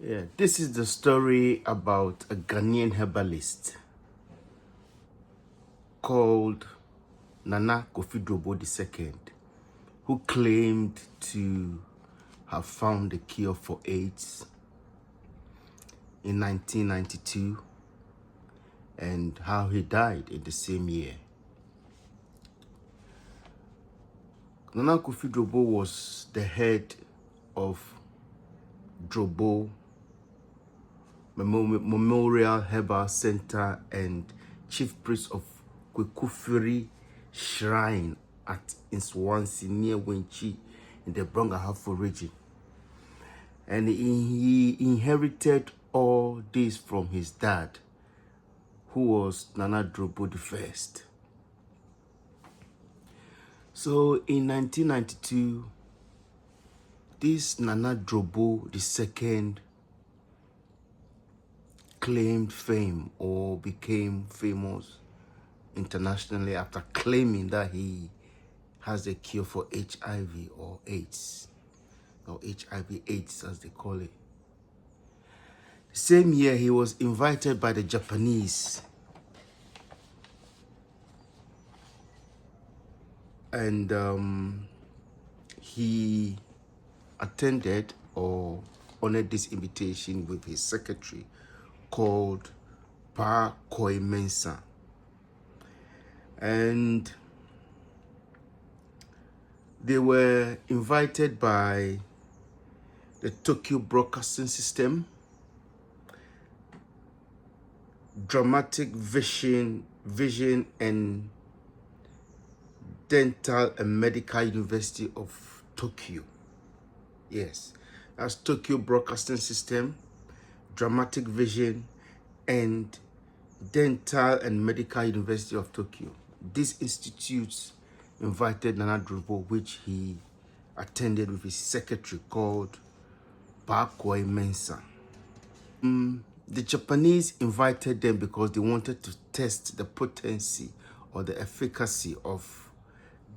Yeah, this is the story about a Ghanaian herbalist called Nana Drobo II, who claimed to have found the cure for AIDS in 1992 and how he died in the same year. Nana Drobo was the head of Drobo Memorial Herbal Center and chief priest of Kwekufiri Shrine at Swansea near Winchi in the Brongahafo region. And he inherited all this from his dad, who was Nana Drobo I. So in 1992, this Nana Drobo II claimed fame or became famous internationally after claiming that he has a cure for HIV or AIDS, or HIV/AIDS as they call it. The same year, he was invited by the Japanese and he attended or honored this invitation with his secretary called Pa Koi Mensa. And they were invited by the Tokyo Broadcasting System, Dramatic Vision and Dental and Medical University of Tokyo. Yes, that's Tokyo Broadcasting System, Dramatic Vision and Dental and Medical University of Tokyo. These institutes invited Nana Drobo, which he attended with his secretary called Pakoi Mensa. The Japanese invited them because they wanted to test the potency or the efficacy of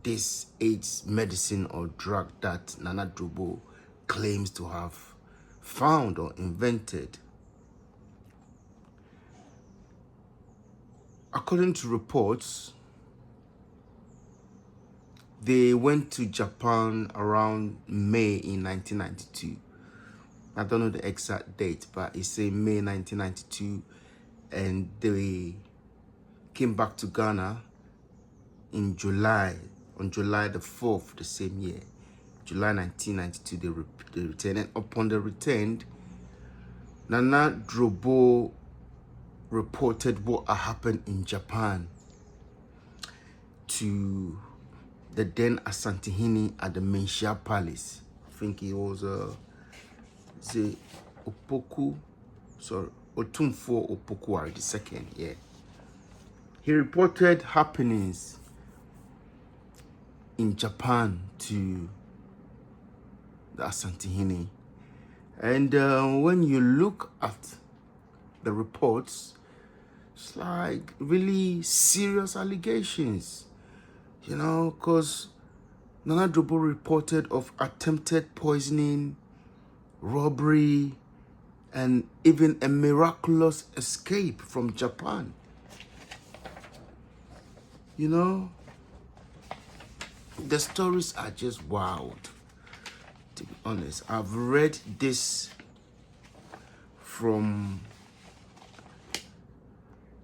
this AIDS medicine or drug that Nana Drobo claims to have found or invented. According to reports, they went to Japan around May in 1992. I don't know the exact date, but it's in May 1992, and they came back to Ghana in July, on July the 4th the same year. July 1992, they returned, and upon the return, Nana Drobo reported what had happened in Japan to the then Asantehene at the Menchia Palace. I think he was Otumfuo Opoku the second, yeah. He reported happenings in Japan to the Asantehene. And when you look at the reports, it's like really serious allegations, you know, because Nana Drobo reported of attempted poisoning, robbery, and even a miraculous escape from Japan. You know, the stories are just wild, to be honest. I've read this from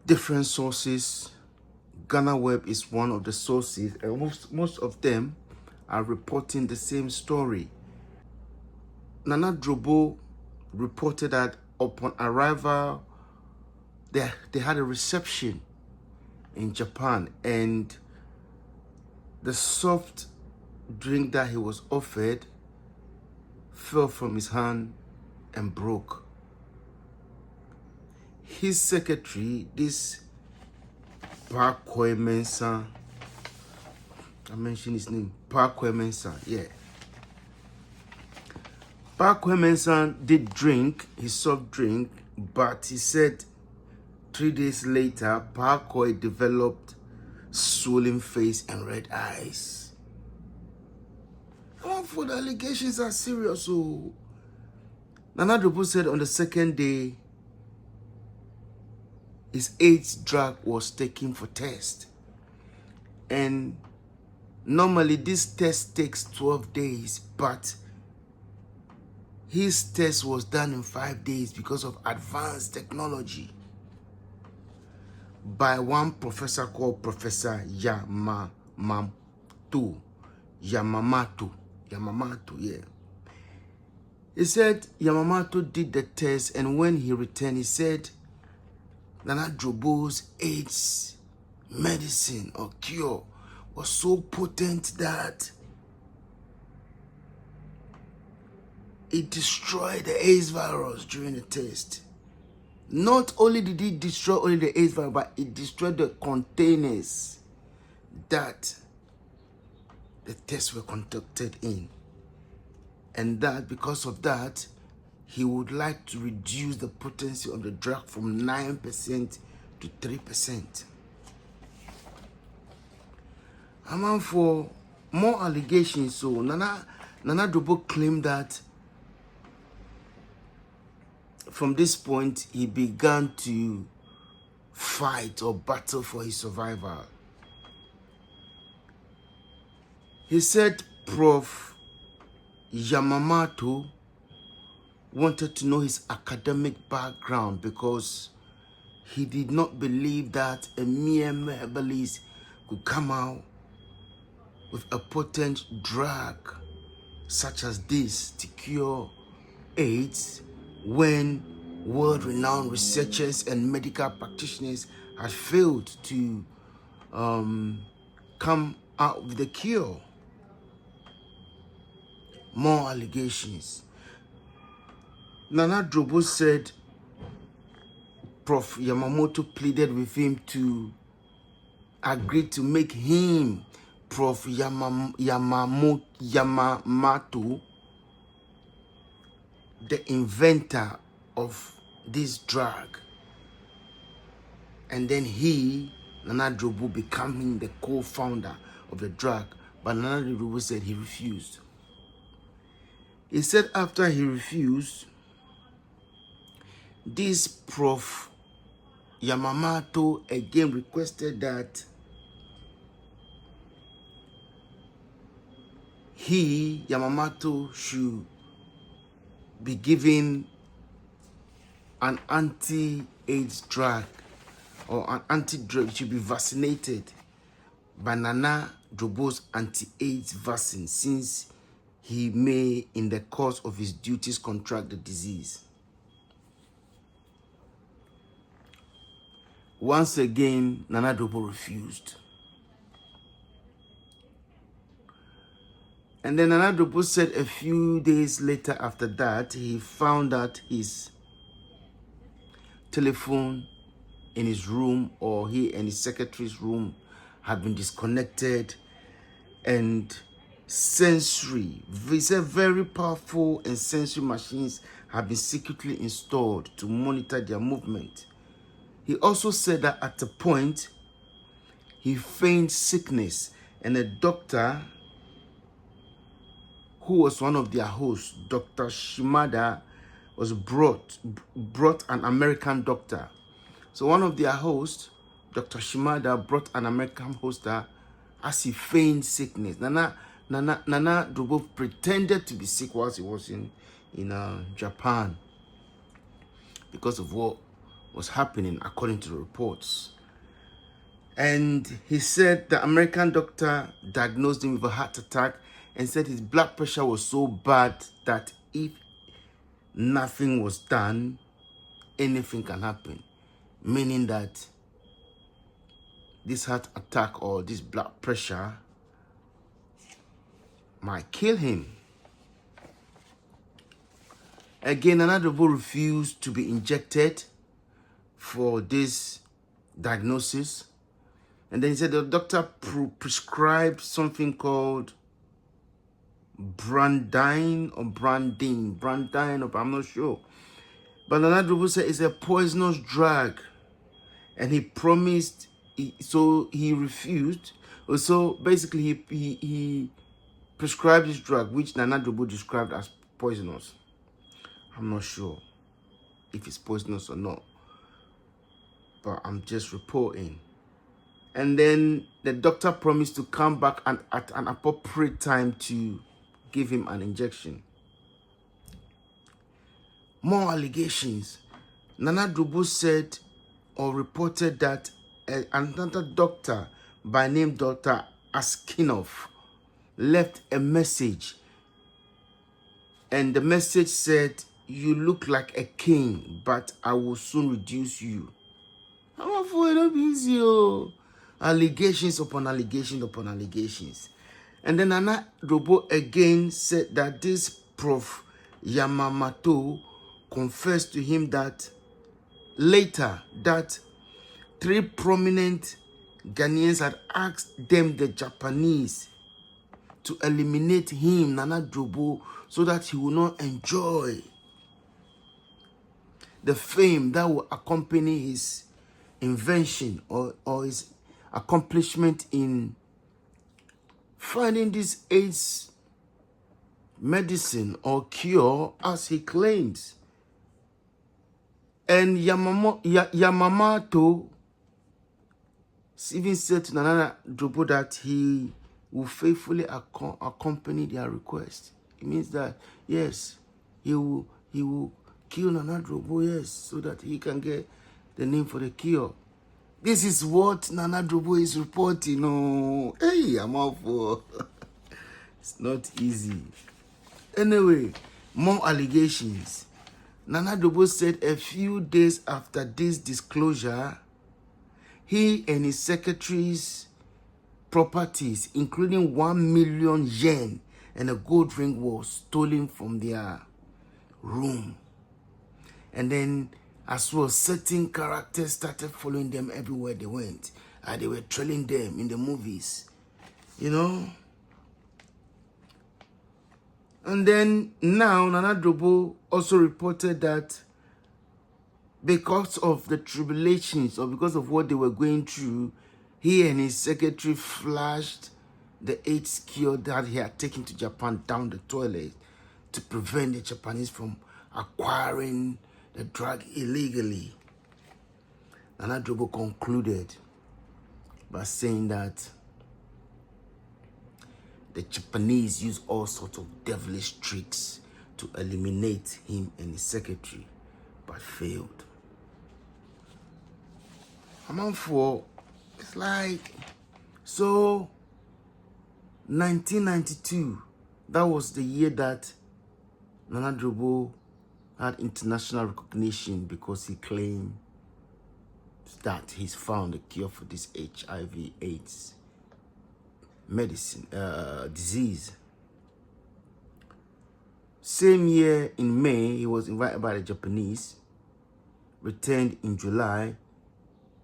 different sources. Ghana Web is one of the sources, and most of them are reporting the same story. Nana Drobo reported that upon arrival, they had a reception in Japan, and the soft drink that he was offered fell from his hand and broke. His secretary, this Pakoi Mensa, I mentioned his name, Pakoi Mensa, yeah. Pakoi Mensa did drink his soft drink, but he said 3 days later, Pakoi developed swollen face and red eyes. For the allegations are serious. So Nana Drobo said on the second day, his AIDS drug was taken for test. And normally this test takes 12 days, but his test was done in 5 days because of advanced technology by one professor called Professor Yamamoto. Yamamoto, yeah. He said Yamamoto did the test, and when he returned, he said Nana Drobo's AIDS medicine or cure was so potent that it destroyed the AIDS virus during the test. Not only did it destroy only the AIDS virus, but it destroyed the containers that the tests were conducted in. And that because of that, he would like to reduce the potency of the drug from 9% to 3%. Among for more allegations, so Nana Drobo claimed that from this point, he began to fight or battle for his survival. He said Prof. Yamamoto wanted to know his academic background because he did not believe that a mere herbalist could come out with a potent drug such as this to cure AIDS when world-renowned researchers and medical practitioners had failed to come out with the cure. More allegations. Nana Drobo said Prof. Yamamoto pleaded with him to agree to make him, Prof. Yamamoto, the inventor of this drug. And then he, Nana Drobo, becoming the co-founder of the drug. But Nana Drobo said he refused. He said after he refused, this Prof. Yamamoto again requested that he, Yamamoto, should be given an anti-AIDS drug or an anti-drug, should be vaccinated by Nana Drobo's anti-AIDS vaccine since he may, in the course of his duties, contract the disease. Once again, Nana Drobo refused. And then Nana Drobo said a few days later after that, he found that his telephone in his room, or he and his secretary's room, had been disconnected, and very powerful and sensory machines have been secretly installed to monitor their movement. He also said that at a point, he feigned sickness, and a doctor who was one of their hosts, Dr. Shimada, was brought an American doctor. So one of their hosts, Dr. Shimada, brought an American host as he feigned sickness. Nana Drobo pretended to be sick whilst he was in Japan because of what was happening, according to the reports. And he said the American doctor diagnosed him with a heart attack and said his blood pressure was so bad that if nothing was done, anything can happen. Meaning that this heart attack or this blood pressure might kill him. Again, Nana Drobo refused to be injected for this diagnosis. And then he said the doctor prescribed something called Brandine, I'm not sure. But Nana Drobo said it's a poisonous drug. And he promised, so he refused. So basically he prescribed this drug, which Nana Drobo described as poisonous. I'm not sure if it's poisonous or not, but I'm just reporting. And then the doctor promised to come back and at an appropriate time to give him an injection. More allegations. Nana Drobo said or reported that another doctor by name Dr. Askinov left a message, and the message said, "You look like a king, but I will soon reduce you." I'm afraid of you. Allegations upon allegations upon allegations. And then Nana Drobo again said that this Prof. Yamamoto confessed to him that later that 3 prominent Ghanaians had asked them, the Japanese, to eliminate him, Nana Drobo, so that he will not enjoy the fame that will accompany his invention or his accomplishment in finding this AIDS medicine or cure, as he claims. And Yamamoto even said to Nana Drobo that he will faithfully accompany their request. It means that, yes, he will kill Nana Drobo, yes, so that he can get the name for the cure. This is what Nana Drobo is reporting. Oh, hey, I'm out for. It's not easy. Anyway, more allegations. Nana Drobo said a few days after this disclosure, he and his secretary's properties, including 1 million yen and a gold ring, was stolen from their room. And then, as well, certain characters started following them everywhere they went. They were trailing them in the movies, you know. And then now Nana Drobo also reported that because of the tribulations or because of what they were going through, he and his secretary flushed the AIDS cure that he had taken to Japan down the toilet to prevent the Japanese from acquiring the drug illegally. Nana Drobo concluded by saying that the Japanese used all sorts of devilish tricks to eliminate him and his secretary, but failed. I'm on for, it's like, so 1992, that was the year that Nana Drobo had international recognition because he claimed that he's found a cure for this HIV/AIDS medicine, disease. Same year in May, he was invited by the Japanese, returned in July,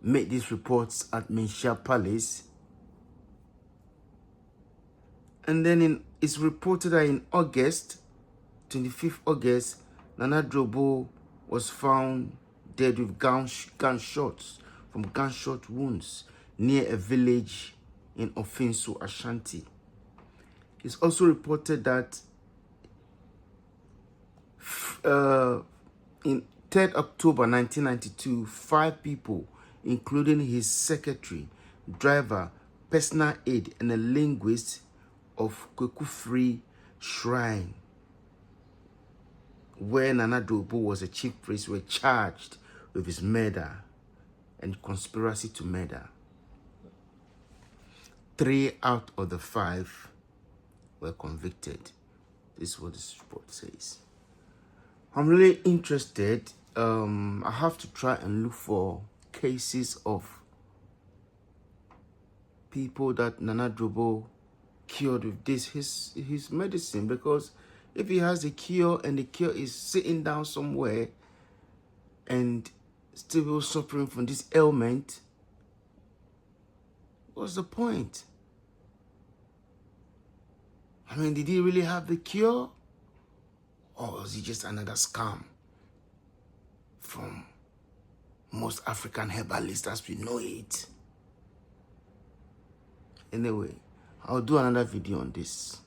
made these reports at Menshia Palace, and then it's reported that in August, 25th August, Nana Drobo was found dead with gunshots from gunshot wounds near a village in Ofinsu, Ashanti. It's also reported that in 3rd October 1992, 5 people, including his secretary, driver, personal aide, and a linguist of Kwekufri Shrine, where Nana Drobo was a chief priest, were charged with his murder and conspiracy to murder. 3 out of the 5 were convicted. This is what this report says. I'm really interested. I have to try and look for cases of people that Nana Drobo cured with this, his medicine, because if he has a cure and the cure is sitting down somewhere and still suffering from this ailment, what's the point? I mean, did he really have the cure? Or was he just another scam from most African herbalists as we know it? Anyway, I'll do another video on this.